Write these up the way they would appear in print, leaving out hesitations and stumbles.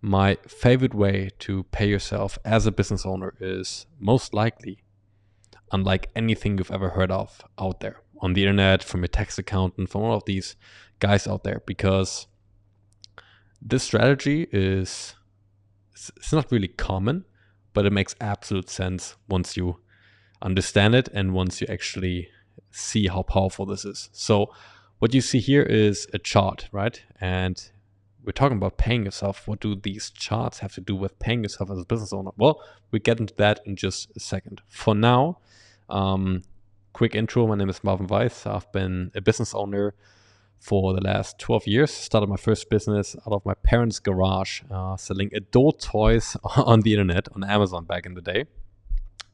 my favorite way to pay yourself as a business owner is most likely unlike anything you've ever heard of out there on the internet, from a tax accountant, from all of these guys out there, because this strategy it's not really common, but it makes absolute sense once you understand it and once you actually see how powerful this is. So what you see here is a chart, right? And we're talking about paying yourself. What do these charts have to do with paying yourself as a business owner? Well, we get into that in just a second. For now, quick intro. My name is Marvin Weiss. I've been a business owner for the last 12 years. Started my first business out of my parents' garage, selling adult toys on the internet, on Amazon back in the day.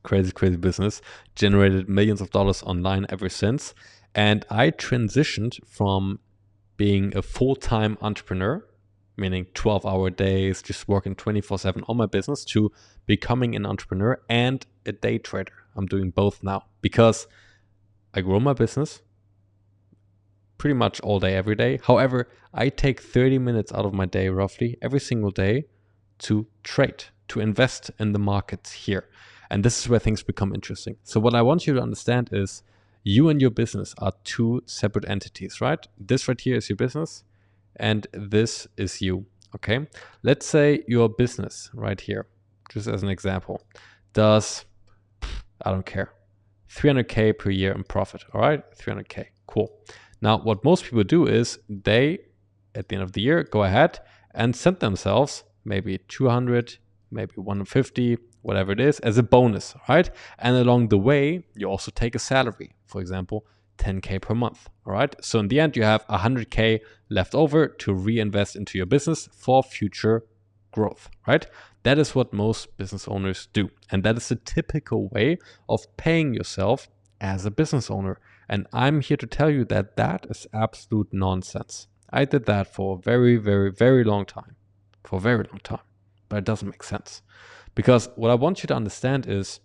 Crazy business. Generated millions of dollars online ever since. And I transitioned from being a full-time entrepreneur, meaning 12-hour days, just working 24/7 on my business, to becoming an entrepreneur and a day trader. I'm doing both now because I grow my business pretty much all day, every day. However, I take 30 minutes out of my day, roughly every single day, to trade, to invest in the markets here. And this is where things become interesting. So what I want you to understand is you and your business are two separate entities, right? This right here is your business and this is you, okay? Let's say your business right here, just as an example, does, I don't care, 300K per year in profit, all right? 300K, cool. Now, what most people do is they, at the end of the year, go ahead and send themselves maybe 200, maybe 150, whatever it is, as a bonus, right? And along the way, you also take a salary, for example, 10K per month, all right? So in the end, you have 100K left over to reinvest into your business for future growth, right? That is what most business owners do. And that is the typical way of paying yourself as a business owner. And I'm here to tell you that that is absolute nonsense. I did that for a very long time. For a very long time. But it doesn't make sense. Because what I want you to understand is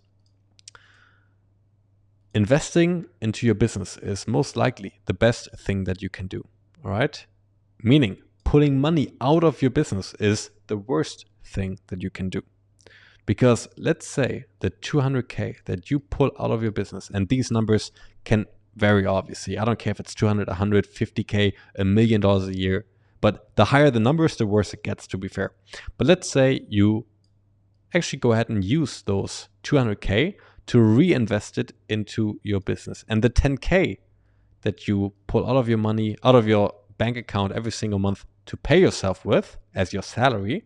investing into your business is most likely the best thing that you can do. All right? Meaning, pulling money out of your business is the worst thing that you can do. Because let's say the 200K that you pull out of your business, and these numbers can vary obviously. I don't care if it's 200, 150K, $1 million a year, but the higher the numbers, the worse it gets, to be fair. But let's say you actually go ahead and use those 200K to reinvest it into your business. And the 10K that you pull out of your money, out of your bank account every single month to pay yourself with as your salary,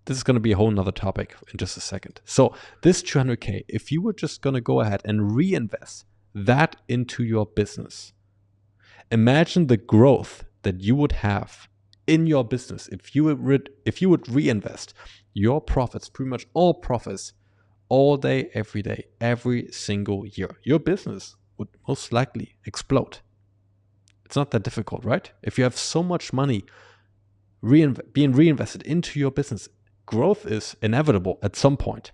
this is going to be a whole nother topic in just a second. So this 200K, if you were just going to go ahead and reinvest that into your business, imagine the growth that you would have in your business if you would reinvest your profits, pretty much all profits, all day, every single year. Your business would most likely explode. It's not that difficult, right? If you have so much money being reinvested into your business, growth is inevitable at some point.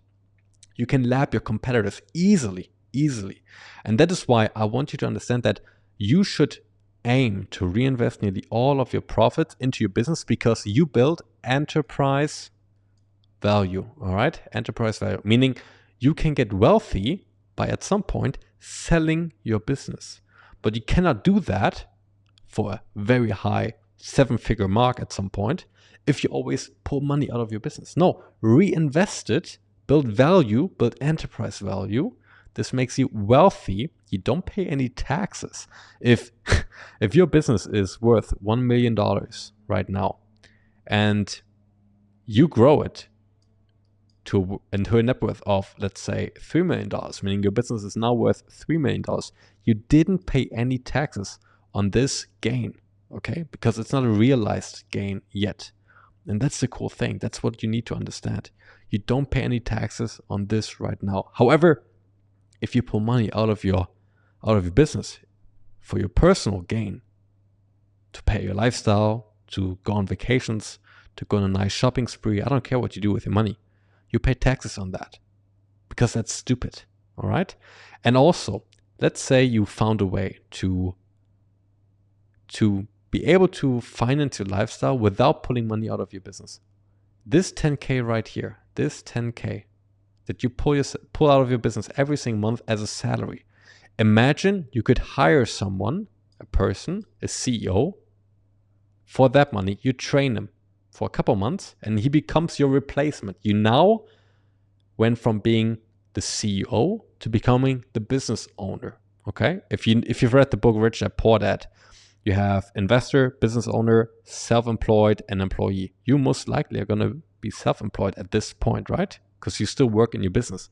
You can lap your competitors easily. And that is why I want you to understand that you should aim to reinvest nearly all of your profits into your business, because you build enterprise value, all right? Enterprise value, meaning you can get wealthy by at some point selling your business. But you cannot do that for a very high 7-figure mark at some point if you always pull money out of your business. No, reinvest it, build value, build enterprise value. This makes you wealthy. You don't pay any taxes. If your business is worth $1 million right now and you grow it into a net worth of, let's say, $3 million, meaning your business is now worth $3 million, you didn't pay any taxes on this gain, okay? Because it's not a realized gain yet. And that's the cool thing. That's what you need to understand. You don't pay any taxes on this right now. However, if you pull money out of your business for your personal gain, to pay your lifestyle, to go on vacations, to go on a nice shopping spree, I don't care what you do with your money, you pay taxes on that, because that's stupid, all right? And also, let's say you found a way to be able to finance your lifestyle without pulling money out of your business. This 10K right here, this 10K that you pull out of your business every single month as a salary. Imagine you could hire someone, a person, a CEO, for that money. You train him for a couple months and he becomes your replacement. You now went from being the CEO to becoming the business owner. Okay? If you've read the book Rich Dad Poor Dad, you have investor, business owner, self-employed, and employee. You most likely are going to be self-employed at this point, right? Because you still work in your business.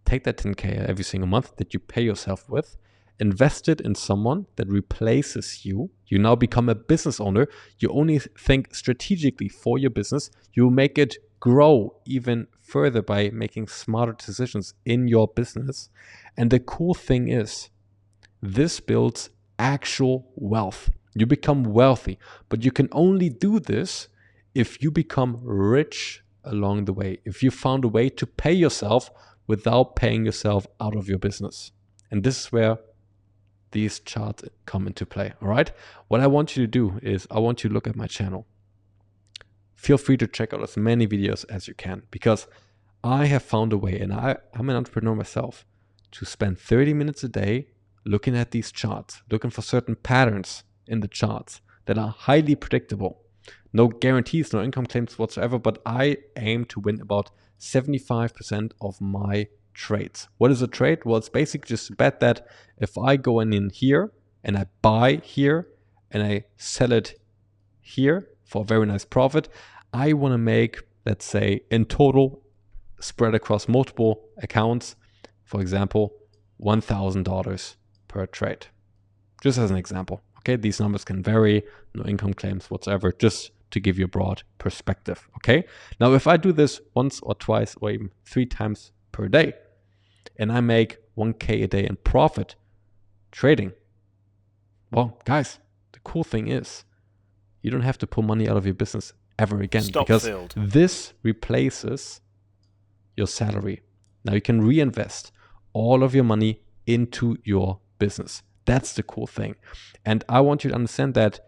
Take that 10K every single month that you pay yourself with, invest it in someone that replaces you. You now become a business owner. You only think strategically for your business. You make it grow even further by making smarter decisions in your business. And the cool thing is, this builds actual wealth. You become wealthy, but you can only do this if you become rich along the way, if you found a way to pay yourself without paying yourself out of your business. And this is where these charts come into play, all right? What I want you to do is I want you to look at my channel. Feel free to check out as many videos as you can, because I have found a way, and I'm an entrepreneur myself, to spend 30 minutes a day looking at these charts, looking for certain patterns in the charts that are highly predictable. No guarantees, no income claims whatsoever, but I aim to win about 75% of my trades. What is a trade? Well, it's basically just a bet that if I go in here and I buy here and I sell it here for a very nice profit, I want to make, let's say, in total, spread across multiple accounts, for example, $1,000 per trade. Just as an example. Okay, these numbers can vary, no income claims whatsoever, just to give you a broad perspective. Okay, now if I do this once or twice or even 3 times per day, and I make 1K a day in profit trading, well, guys, the cool thing is you don't have to pull money out of your business ever again, because this replaces your salary. Now you can reinvest all of your money into your business. That's the cool thing. And I want you to understand that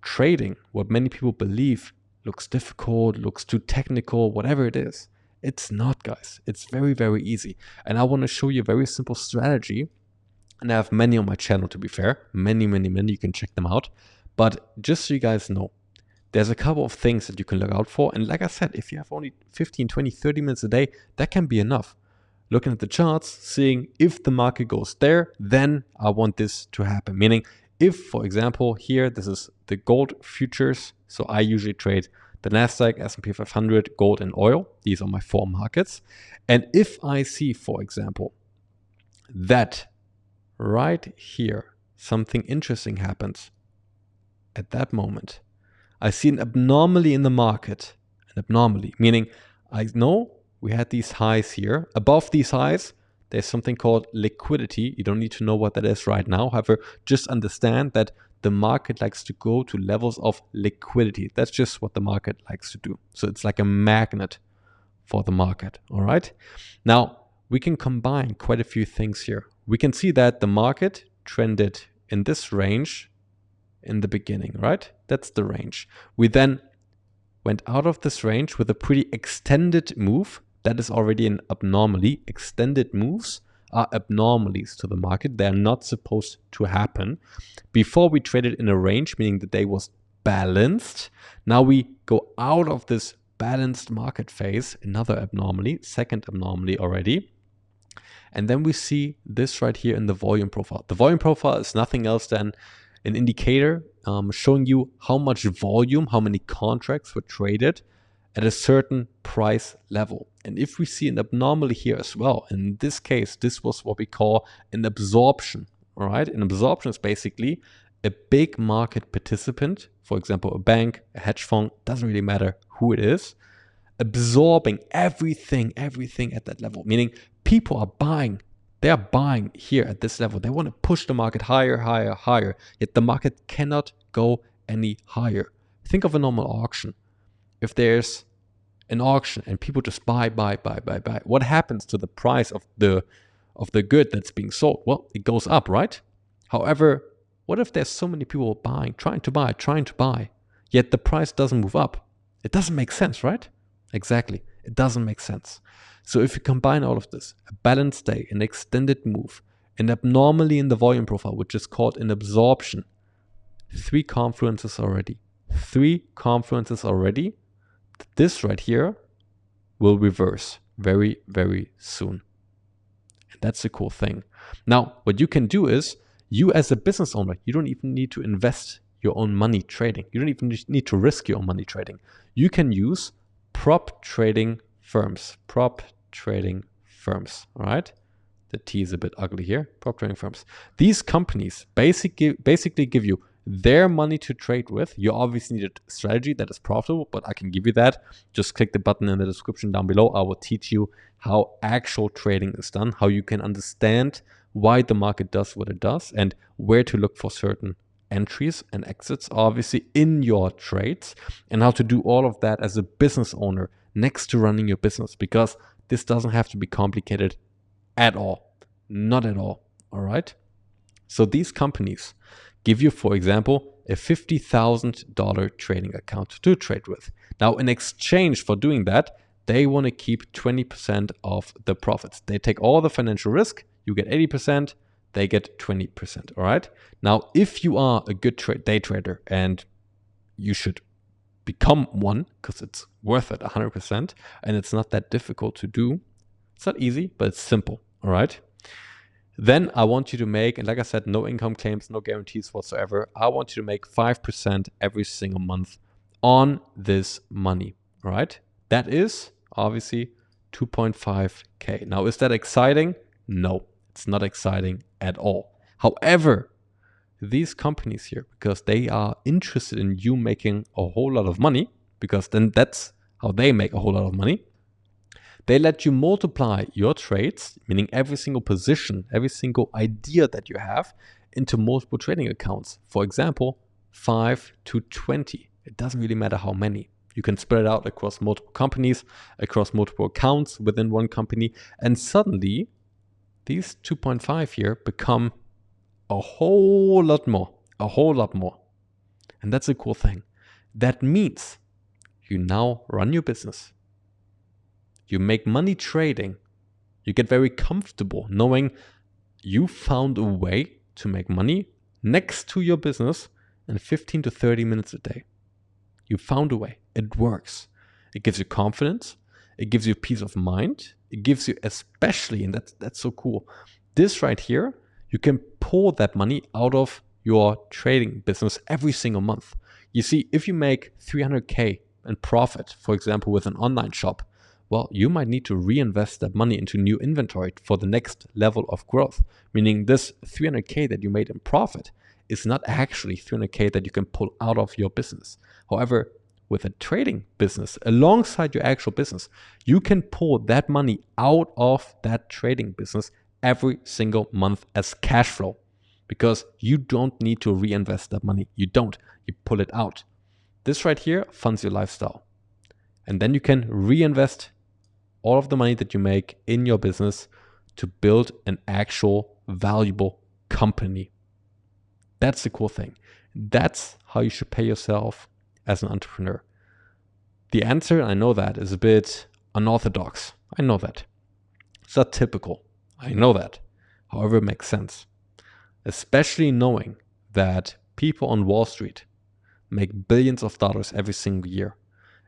trading, what many people believe looks difficult, looks too technical, whatever it is, it's not, guys. It's very, very easy. And I want to show you a very simple strategy. And I have many on my channel, to be fair. Many. You can check them out. But just so you guys know, there's a couple of things that you can look out for. And like I said, if you have only 15, 20, 30 minutes a day, that can be enough. Looking at the charts, seeing if the market goes there, then I want this to happen. Meaning, if, for example, here, this is the gold futures. So I usually trade the Nasdaq, S&P 500, gold and oil. These are my 4 markets. And if I see, for example, that right here, something interesting happens at that moment, I see an abnormality in the market. An abnormality, meaning I know we had these highs here. Above these highs, there's something called liquidity. You don't need to know what that is right now. However, just understand that the market likes to go to levels of liquidity. That's just what the market likes to do. So it's like a magnet for the market, all right? Now, we can combine quite a few things here. We can see that the market trended in this range in the beginning, right? That's the range. We then went out of this range with a pretty extended move. That is already an abnormality. Extended moves are abnormalities to the market. They're not supposed to happen. Before we traded in a range, meaning the day was balanced. Now we go out of this balanced market phase, another abnormality, second abnormality already. And then we see this right here in the volume profile. The volume profile is nothing else than an indicator showing you how much volume, how many contracts were traded at a certain price level. And if we see an abnormality here as well, in this case, this was what we call an absorption, all right? An absorption is basically a big market participant, for example, a bank, a hedge fund, doesn't really matter who it is, absorbing everything at that level, meaning people are buying. They're buying here at this level. They want to push the market higher, yet the market cannot go any higher. Think of a normal auction. If there's an auction and people just buy, what happens to the price of the good that's being sold? Well, it goes up, right? However, what if there's so many people buying, trying to buy, yet the price doesn't move up? It doesn't make sense, right? Exactly. It doesn't make sense. So if you combine all of this, a balanced day, an extended move, an abnormally in the volume profile, which is called an absorption, three confluences already. This right here will reverse very, very soon. And that's the cool thing. Now, what you can do is, you as a business owner, you don't even need to invest your own money trading. You don't even need to risk your own money trading. You can use prop trading firms. All right? The T is a bit ugly here. Prop trading firms. These companies basically give you their money to trade with. You obviously need a strategy that is profitable, but I can give you that. Just click the button in the description down below. I will teach you how actual trading is done, how you can understand why the market does what it does, and where to look for certain entries and exits, obviously, in your trades, and how to do all of that as a business owner next to running your business, because this doesn't have to be complicated at all. Not at all. All right. So these companies give you, for example, a $50,000 trading account to trade with. Now, in exchange for doing that, they want to keep 20% of the profits. They take all the financial risk. You get 80%. They get 20%. All right. Now, if you are a good day trader, and you should become one because it's worth it 100%, and it's not that difficult to do. It's not easy, but it's simple. All right. Then I want you to make, and like I said, no income claims, no guarantees whatsoever. I want you to make 5% every single month on this money. All right. That is obviously 2.5K. Now, is that exciting? No, it's not exciting at all. However, these companies here, because they are interested in you making a whole lot of money, because then that's how they make a whole lot of money. They let you multiply your trades, meaning every single position, every single idea that you have, into multiple trading accounts. For example, 5 to 20. It doesn't really matter how many. You can spread it out across multiple companies, across multiple accounts within one company, and suddenly these 2.5 here become a whole lot more. And that's a cool thing. That means you now run your business. You make money trading. You get very comfortable knowing you found a way to make money next to your business in 15 to 30 minutes a day. You found a way. It works. It gives you confidence. It gives you peace of mind. It gives you especially, and that's so cool, this right here, you can pull that money out of your trading business every single month. You see, if you make 300K in profit, for example, with an online shop, well, you might need to reinvest that money into new inventory for the next level of growth. Meaning this 300K that you made in profit is not actually 300K that you can pull out of your business. However, with a trading business, alongside your actual business, you can pull that money out of that trading business every single month as cash flow, because you don't need to reinvest that money. You pull it out. This right here funds your lifestyle. And then you can reinvest all of the money that you make in your business to build an actual valuable company. That's the cool thing. That's how you should pay yourself as an entrepreneur. The answer, I know that, is a bit unorthodox. I know that. It's not typical. I know that. However, it makes sense. Especially knowing that people on Wall Street make billions of dollars every single year.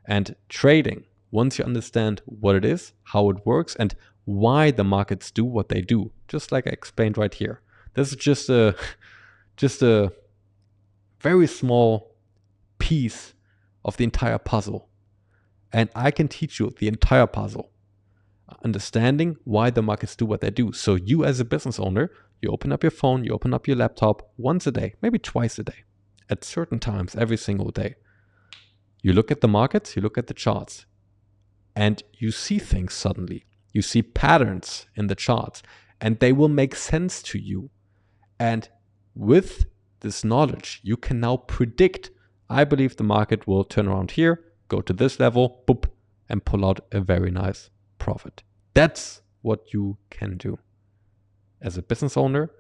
And trading, once you understand what it is, how it works, and why the markets do what they do, just like I explained right here. This is just a very small piece of the entire puzzle. And I can teach you the entire puzzle, understanding why the markets do what they do. So you as a business owner, you open up your phone, you open up your laptop once a day, maybe twice a day, at certain times every single day. You look at the markets, you look at the charts, and you see things suddenly. You see patterns in the charts, and they will make sense to you. And with this knowledge, you can now predict, I believe the market will turn around here, go to this level, boop, and pull out a very nice profit. That's what you can do. As a business owner,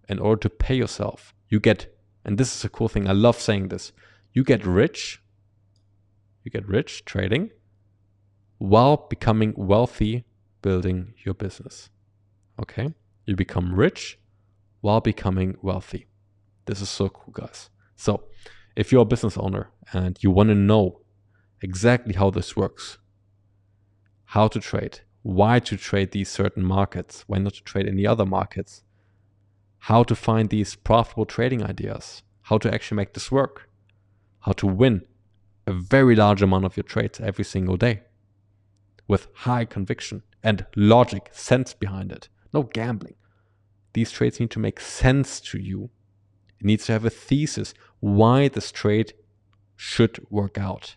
in order to pay yourself, you get, and this is a cool thing, I love saying this, you get rich trading while becoming wealthy building your business. Okay? You become rich while becoming wealthy. This is so cool, guys. So if you're a business owner and you want to know exactly how this works, how to trade, why to trade these certain markets, why not to trade any other markets, how to find these profitable trading ideas, how to actually make this work, how to win a very large amount of your trades every single day with high conviction and logic, sense behind it. No gambling. These trades need to make sense to you. It needs to have a thesis why this trade should work out.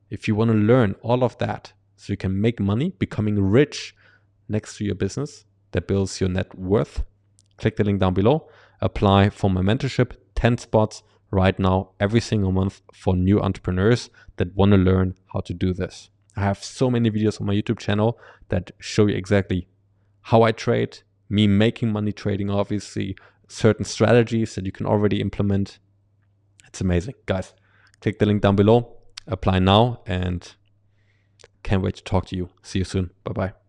If you want to learn all of that so you can make money, becoming rich next to your business that builds your net worth, click the link down below. Apply for my mentorship, 10 spots right now, every single month for new entrepreneurs that want to learn how to do this. I have so many videos on my YouTube channel that show you exactly how I trade, me making money trading, obviously, certain strategies that you can already implement. It's amazing. Guys, click the link down below, apply now, and can't wait to talk to you. See you soon. Bye-bye.